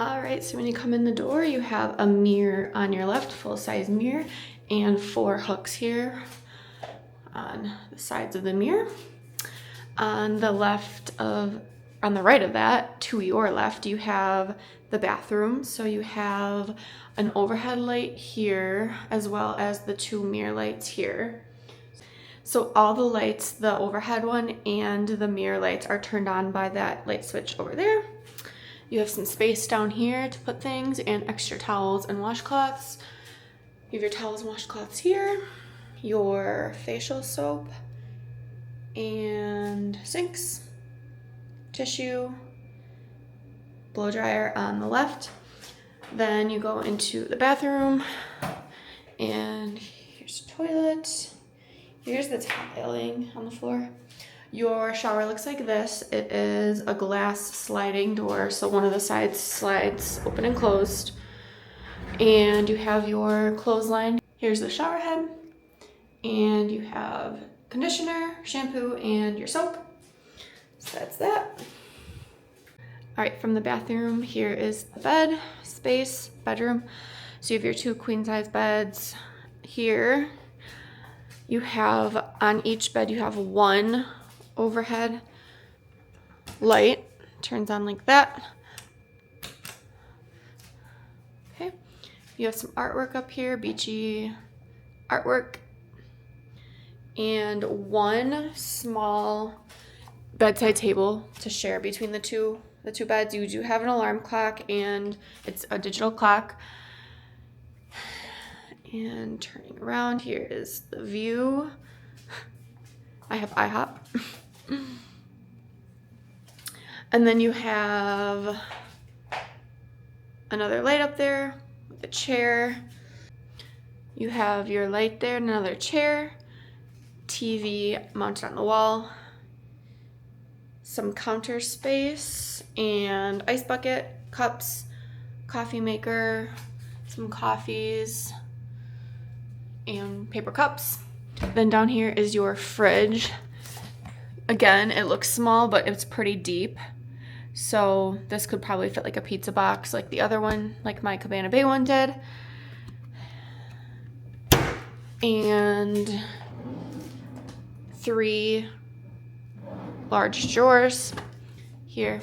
Alright, so when you come in the door, you have a mirror on your left, full-size mirror, and 4 hooks here on the sides of the mirror. On the right of that, to your left, you have the bathroom. So you have an overhead light here, as well as the 2 mirror lights here. So all the lights, the overhead one and the mirror lights, are turned on by that light switch over there. You have some space down here to put things and extra towels and washcloths. You have your towels and washcloths here, your facial soap and sinks, tissue, blow dryer on the left. Then you go into the bathroom and here's the toilet. Here's the tiling on the floor. Your shower looks like this. It is a glass sliding door, so one of the sides slides open and closed. And you have your clothesline. Here's the shower head. And you have conditioner, shampoo, and your soap. So that's that. All right, from the bathroom, here is the bed space, bedroom. So you have your 2 queen size beds here. You have, on each bed, you have 1 overhead light, turns on like that. Okay, you have some artwork up here, beachy artwork, and 1 small bedside table to share between the two beds. You do have an alarm clock, and it's a digital clock. And turning around, here is the view. I have IHOP. And then you have another light up there with a chair. You have your light there and another chair. TV mounted on the wall. Some counter space and ice bucket, cups, coffee maker, some coffees, and paper cups. Then down here is your fridge. Again, it looks small, but it's pretty deep. So this could probably fit like a pizza box like the other one, like my Cabana Bay one did. And 3 large drawers here.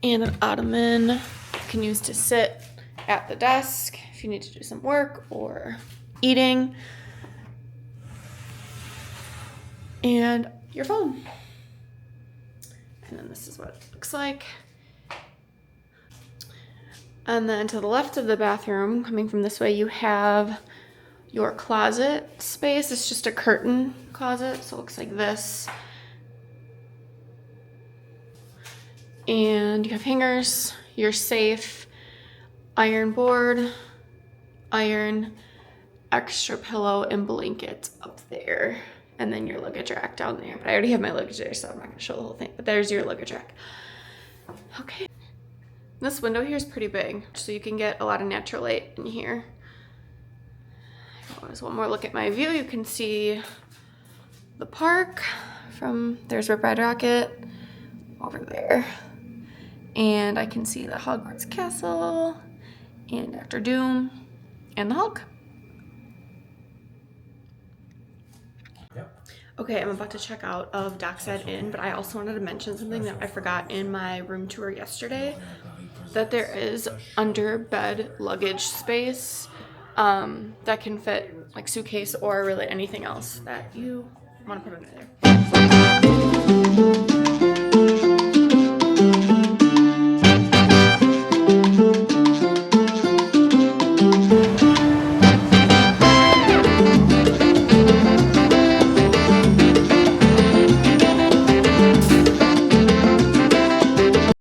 And an ottoman you can use to sit at the desk if you need to do some work or eating. And your phone. And then this is what it looks like. And then to the left of the bathroom, coming from this way, you have your closet space. It's just a curtain closet, so it looks like this. And you have hangers, your safe, iron board, iron, extra pillow, and blanket up there. And then your luggage rack down there. But I already have my luggage there, so I'm not going to show the whole thing. But there's your luggage rack. Okay. This window here is pretty big, so you can get a lot of natural light in here. There's one more look at my view. You can see the park from, there's Rip Ride Rocket over there. And I can see the Hogwarts Castle and Dr. Doom and the Hulk. Okay, I'm about to check out of Dockside Inn, but I also wanted to mention something that I forgot in my room tour yesterday, that there is under bed luggage space that can fit like suitcase or really anything else that you want to put under there.